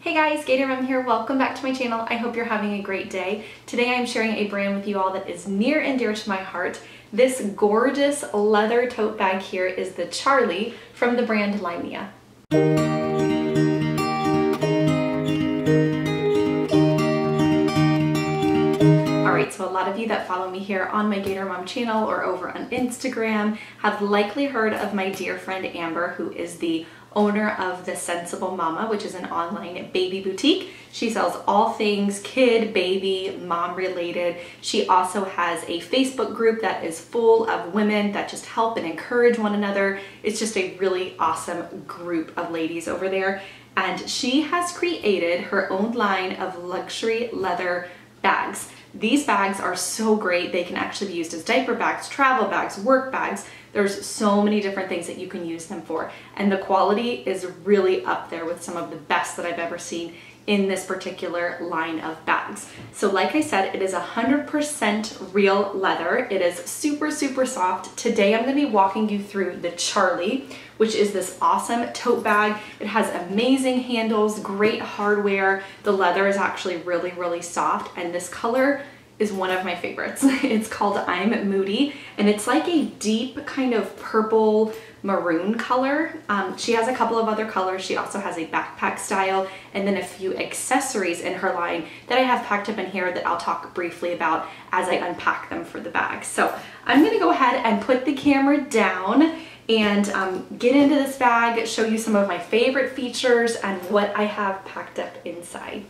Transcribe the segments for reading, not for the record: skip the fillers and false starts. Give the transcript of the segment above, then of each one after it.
Hey guys, GatorMom here. Welcome back to my channel. I hope you're having a great day. Today I'm sharing a brand with you all that is near and dear to my heart. This gorgeous leather tote bag here is the Charlie from the brand LYMIA. Alright, so a lot of you that follow me here on my GatorMom channel or over on Instagram have likely heard of my dear friend Amber, who is the owner of The Sensible Mama, which is an online baby boutique. She sells all things kid, baby, mom related. She also has a Facebook group that is full of women that just help and encourage one another. It's just a really awesome group of ladies over there. And she has created her own line of luxury leather bags. These bags are so great. They can actually be used as diaper bags, travel bags, work bags. There's so many different things that you can use them for. And the quality is really up there with some of the best that I've ever seen in this particular line of bags. So like I said, it is 100% real leather. It is super, super soft. Today I'm gonna be walking you through the Charlie, which is this awesome tote bag. It has amazing handles, great hardware. The leather is actually really, really soft, and this color is one of my favorites. It's called I'm Moody, and it's like a deep kind of purple maroon color. She has a couple of other colors. She also has a backpack style and then a few accessories in her line that I have packed up in here that I'll talk briefly about as I unpack them for the bag. So I'm gonna go ahead and put the camera down and get into this bag, show you some of my favorite features and what I have packed up inside.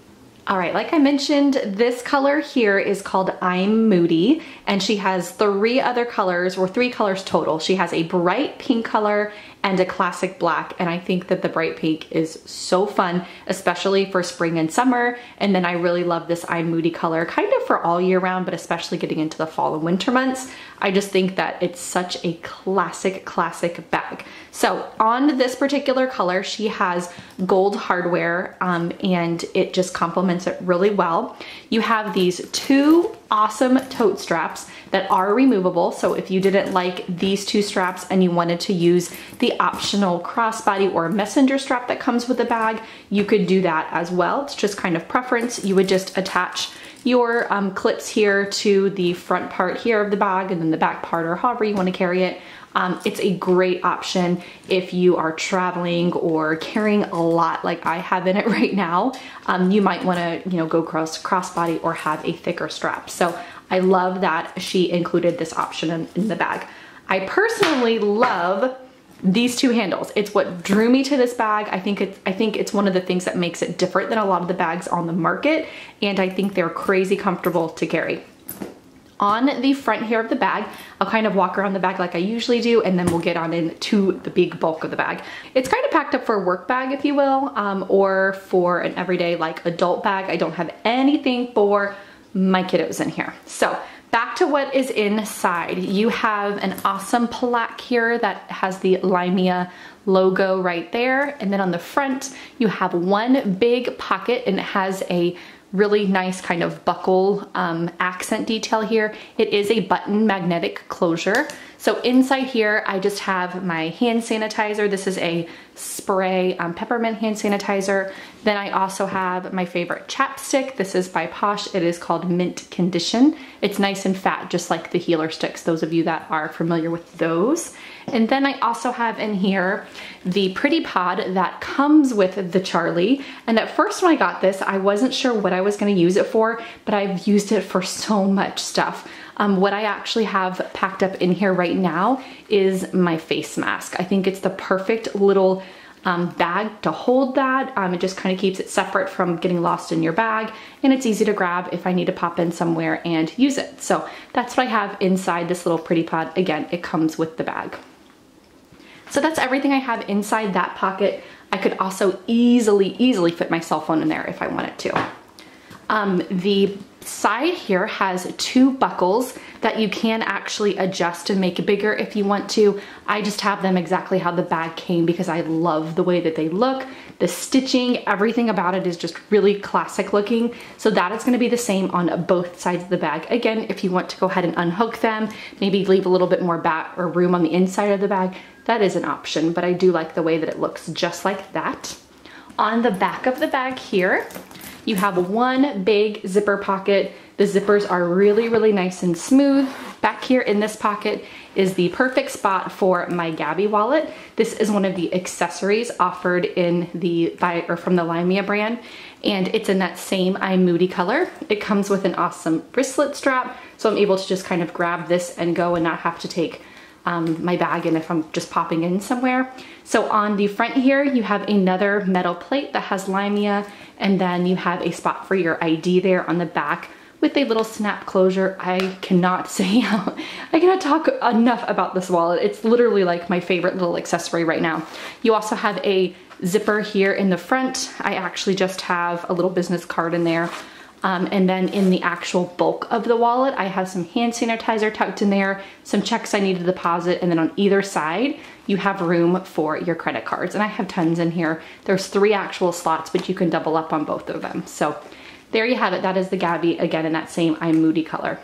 All right, like I mentioned, this color here is called I'm Moody, and she has three other colors, or three colors total. She has a bright pink color and a classic black, and I think that the bright pink is so fun, especially for spring and summer. And then I really love this I'm Moody color, kind of for all year round, but especially getting into the fall and winter months. I just think that it's such a classic bag. So on this particular color, she has gold hardware, and it just complements it really well. You have these two awesome tote straps that are removable. So if you didn't like these two straps and you wanted to use the optional crossbody or messenger strap that comes with the bag, you could do that as well. It's just kind of preference. You would just attach your clips here to the front part here of the bag and then the back part, or however you want to carry it. It's a great option if you are traveling or carrying a lot like I have in it right now. You might want to, go crossbody or have a thicker strap. So I love that she included this option in the bag. I personally love these two handles. It's what drew me to this bag. I think it's one of the things that makes it different than a lot of the bags on the market, and I think they're crazy comfortable to carry. On the front here of the bag, I'll kind of walk around the bag like I usually do, and then we'll get on into the big bulk of the bag. It's kind of packed up for a work bag, if you will, or for an everyday like adult bag. I don't have anything for my kiddos in here. So back to what is inside. You have an awesome plaque here that has the LYMIA logo right there. And then on the front, you have one big pocket, and it has a really nice kind of buckle accent detail here. It is a button magnetic closure. So inside here, I just have my hand sanitizer. This is a spray peppermint hand sanitizer. Then I also have my favorite chapstick. This is by Posh. It is called Mint Condition. It's nice and fat, just like the healer sticks, those of you that are familiar with those. And then I also have in here the Pretty Pod that comes with the Charlie. And at first when I got this, I wasn't sure what I was gonna use it for, but I've used it for so much stuff. What I actually have packed up in here right now is my face mask. I think it's the perfect little bag to hold that. It just kind of keeps it separate from getting lost in your bag, and it's easy to grab if I need to pop in somewhere and use it. So that's what I have inside this little Pretty Pod. Again, it comes with the bag. So that's everything I have inside that pocket. I could also easily fit my cell phone in there if I wanted to. The side here has two buckles that you can actually adjust and make bigger if you want to. I just have them exactly how the bag came because I love the way that they look. The stitching, everything about it is just really classic looking. So that is gonna be the same on both sides of the bag. Again, if you want to go ahead and unhook them, maybe leave a little bit more back or room on the inside of the bag, that is an option, but I do like the way that it looks just like that. On the back of the bag here, you have one big zipper pocket. The zippers are really, really nice and smooth. Back here in this pocket is the perfect spot for my Gabby wallet. This is one of the accessories offered in from the LYMIA brand, and it's in that same I'm Moody color. It comes with an awesome wristlet strap, so I'm able to just kind of grab this and go and not have to take my bag in if I'm just popping in somewhere. So on the front here, you have another metal plate that has LYMIA, and then you have a spot for your ID there on the back with a little snap closure. I cannot talk enough about this wallet. It's literally like my favorite little accessory right now. You also have a zipper here in the front. I actually just have a little business card in there. And then in the actual bulk of the wallet, I have some hand sanitizer tucked in there, some checks I need to deposit, and then on either side, you have room for your credit cards. And I have tons in here. There's 3 actual slots, but you can double up on both of them. So there you have it. That is the Gabby, again, in that same I'm Moody color.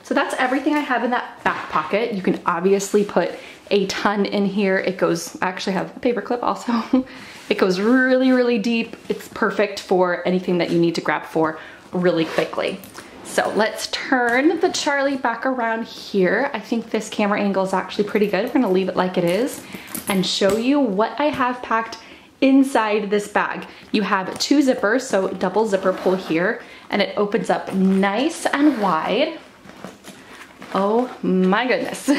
So that's everything I have in that back pocket. You can obviously put a ton in here. It goes, I actually have a paper clip also. It goes really, really deep. It's perfect for anything that you need to grab for really quickly. So let's turn the Charlie back around here. I think this camera angle is actually pretty good. We're gonna leave it like it is and show you what I have packed inside this bag. You have 2 zippers, so double zipper pull here, and it opens up nice and wide. Oh my goodness.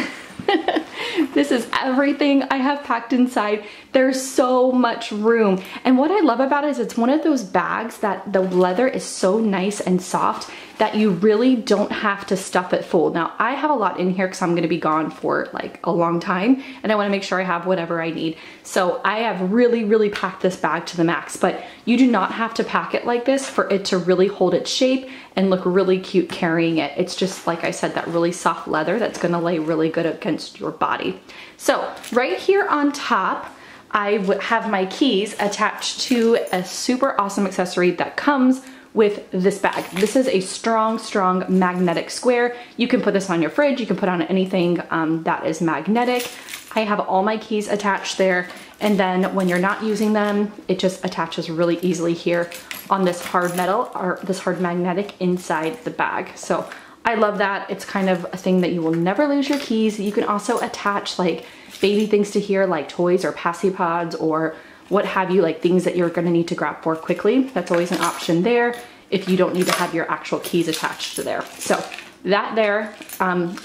This is everything I have packed inside. There's so much room. And what I love about it is it's one of those bags that the leather is so nice and soft that you really don't have to stuff it full. Now, I have a lot in here because I'm gonna be gone for like a long time, and I wanna make sure I have whatever I need. So I have really, really packed this bag to the max, but you do not have to pack it like this for it to really hold its shape and look really cute carrying it. It's just, like I said, that really soft leather that's gonna lay really good against your body. So right here on top, I have my keys attached to a super awesome accessory that comes with this bag. This is a strong, strong magnetic square. You can put this on your fridge, you can put on anything that is magnetic. I have all my keys attached there, and then when you're not using them, it just attaches really easily here on this hard metal or this hard magnetic inside the bag. So I love that. It's kind of a thing that you will never lose your keys. You can also attach like baby things to here, like toys or passy pods or what have you, like things that you're gonna need to grab for quickly. That's always an option there if you don't need to have your actual keys attached to there. So that there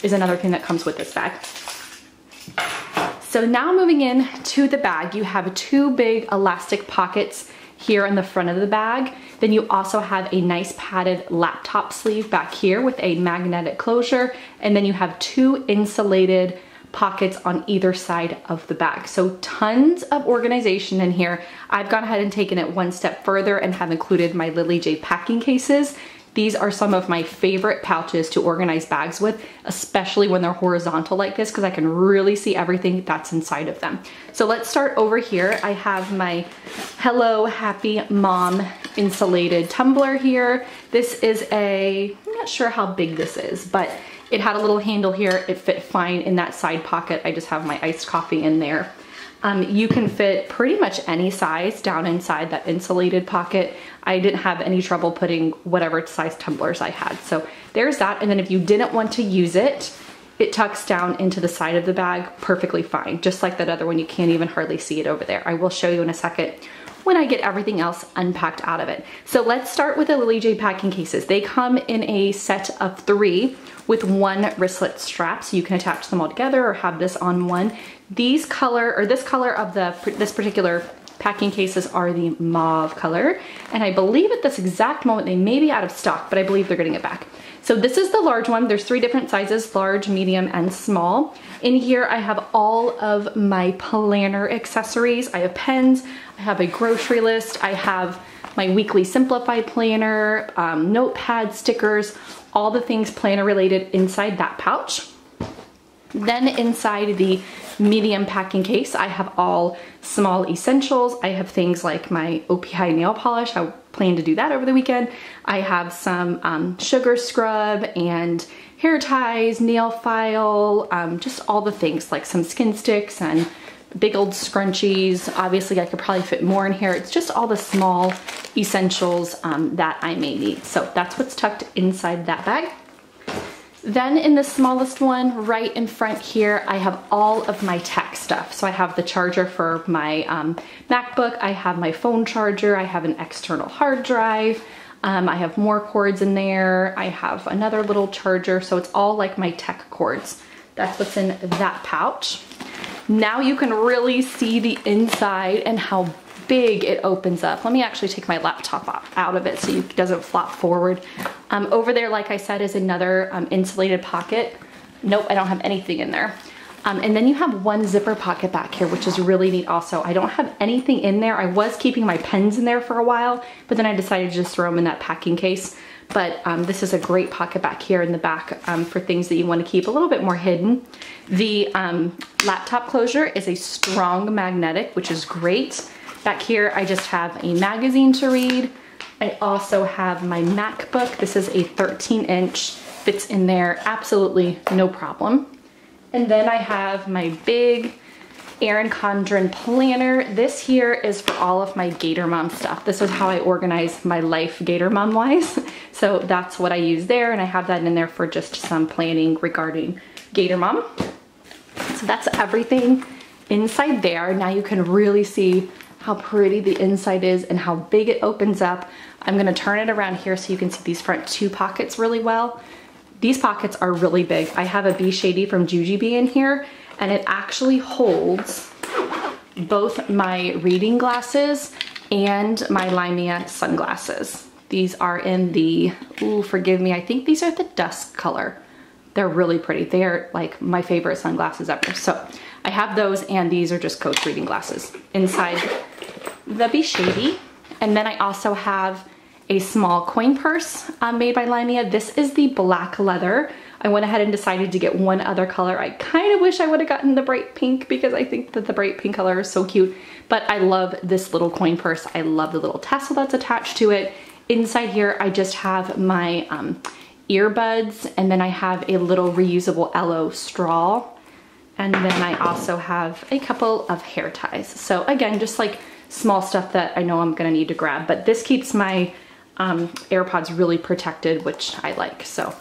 is another thing that comes with this bag. So now moving in to the bag, you have 2 big elastic pockets here in the front of the bag. Then you also have a nice padded laptop sleeve back here with a magnetic closure. And then you have 2 insulated pockets on either side of the bag. So tons of organization in here. I've gone ahead and taken it one step further and have included my Lily J packing cases. These are some of my favorite pouches to organize bags with, especially when they're horizontal like this, because I can really see everything that's inside of them. So let's start over here. I have my Hello Happy Mom insulated tumbler here. This is I'm not sure how big this is, but it had a little handle here. It fit fine in that side pocket. I just have my iced coffee in there. You can fit pretty much any size down inside that insulated pocket. I didn't have any trouble putting whatever size tumblers I had. So there's that. And then if you didn't want to use it, it tucks down into the side of the bag perfectly fine. Just like that other one, you can't even hardly see it over there. I will show you in a second when I get everything else unpacked out of it. So let's start with the Lily J packing cases. They come in a set of 3 with 1 wristlet strap, so you can attach them all together or have this on one. This color of this particular packing cases are the mauve color, and I believe at this exact moment they may be out of stock, but I believe they're getting it back. So this is the large one. There's 3 different sizes, large, medium, and small. In here I have all of my planner accessories. I have pens, I have a grocery list, I have my weekly simplified planner, notepad, stickers, all the things planner related inside that pouch. Then inside the medium packing case, I have all small essentials. I have things like my OPI nail polish. I plan to do that over the weekend. I have some sugar scrub and hair ties, nail file, just all the things like some skin sticks and big old scrunchies. Obviously I could probably fit more in here. It's just all the small essentials that I may need. So that's what's tucked inside that bag. Then in the smallest one right in front here, I have all of my tech stuff. So I have the charger for my MacBook, I have my phone charger, I have an external hard drive, I have more cords in there, I have another little charger, so it's all like my tech cords. That's what's in that pouch. Now you can really see the inside and how big it opens up. Let me actually take my laptop out of it so it doesn't flop forward. Over there, like I said, is another insulated pocket. Nope, I don't have anything in there. And then you have one zipper pocket back here, which is really neat also. I don't have anything in there. I was keeping my pens in there for a while, but then I decided to just throw them in that packing case. But this is a great pocket back here in the back for things that you want to keep a little bit more hidden. The laptop closure is a strong magnetic, which is great. Back here, I just have a magazine to read. I also have my MacBook. This is a 13-inch, fits in there absolutely no problem. And then I have my big Erin Condren planner. This here is for all of my Gator Mom stuff. This is how I organize my life Gator Mom wise. So that's what I use there, and I have that in there for just some planning regarding Gator Mom. So that's everything inside there. Now you can really see how pretty the inside is and how big it opens up. I'm gonna turn it around here so you can see these front two pockets really well. These pockets are really big. I have a Be Shady from Jujubee in here, and it actually holds both my reading glasses and my LYMIA sunglasses. These are in the, ooh, forgive me, I think these are the dusk color. They're really pretty. They are like my favorite sunglasses ever. So I have those, and these are just Coach reading glasses inside the Be Shady. And then I also have a small coin purse made by LYMIA. This is the black leather. I went ahead and decided to get one other color. I kind of wish I would have gotten the bright pink because I think that the bright pink color is so cute, but I love this little coin purse. I love the little tassel that's attached to it. Inside here, I just have my earbuds, and then I have a little reusable LO straw. And then I also have a couple of hair ties. So again, just like small stuff that I know I'm gonna need to grab, but this keeps my AirPods really protected, which I like. So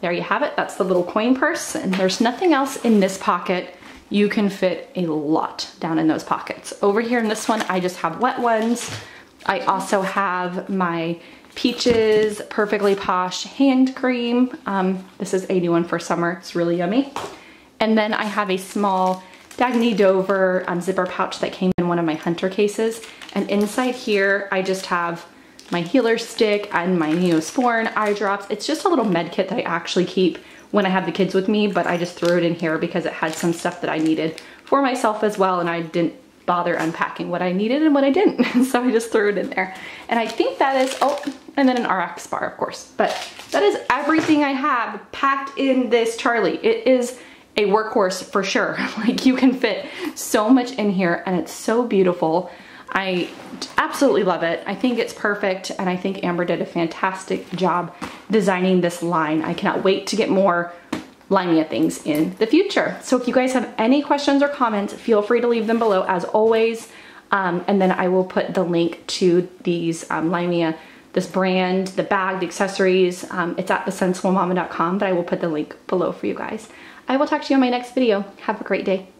there you have it. That's the little coin purse, and there's nothing else in this pocket. You can fit a lot down in those pockets. Over here in this one, I just have wet ones. I also have my Peaches Perfectly Posh hand cream. This is 81 for summer. It's really yummy. And then I have a small Dagny Dover zipper pouch that came in one of my Hunter cases. And inside here, I just have my healer stick and my Neosporin eye drops. It's just a little med kit that I actually keep when I have the kids with me, but I just threw it in here because it had some stuff that I needed for myself as well, and I didn't bother unpacking what I needed and what I didn't. So I just threw it in there. And I think that is, oh, and then an RX bar, of course. But that is everything I have packed in this Charlie. It is a workhorse for sure. Like, you can fit so much in here, and it's so beautiful. I absolutely love it. I think it's perfect, and I think Amber did a fantastic job designing this line. I cannot wait to get more LYMIA things in the future. So if you guys have any questions or comments, feel free to leave them below as always. And then I will put the link to these LYMIA, this brand, the bag, the accessories. It's at thesensiblemama.com, but I will put the link below for you guys. I will talk to you on my next video. Have a great day.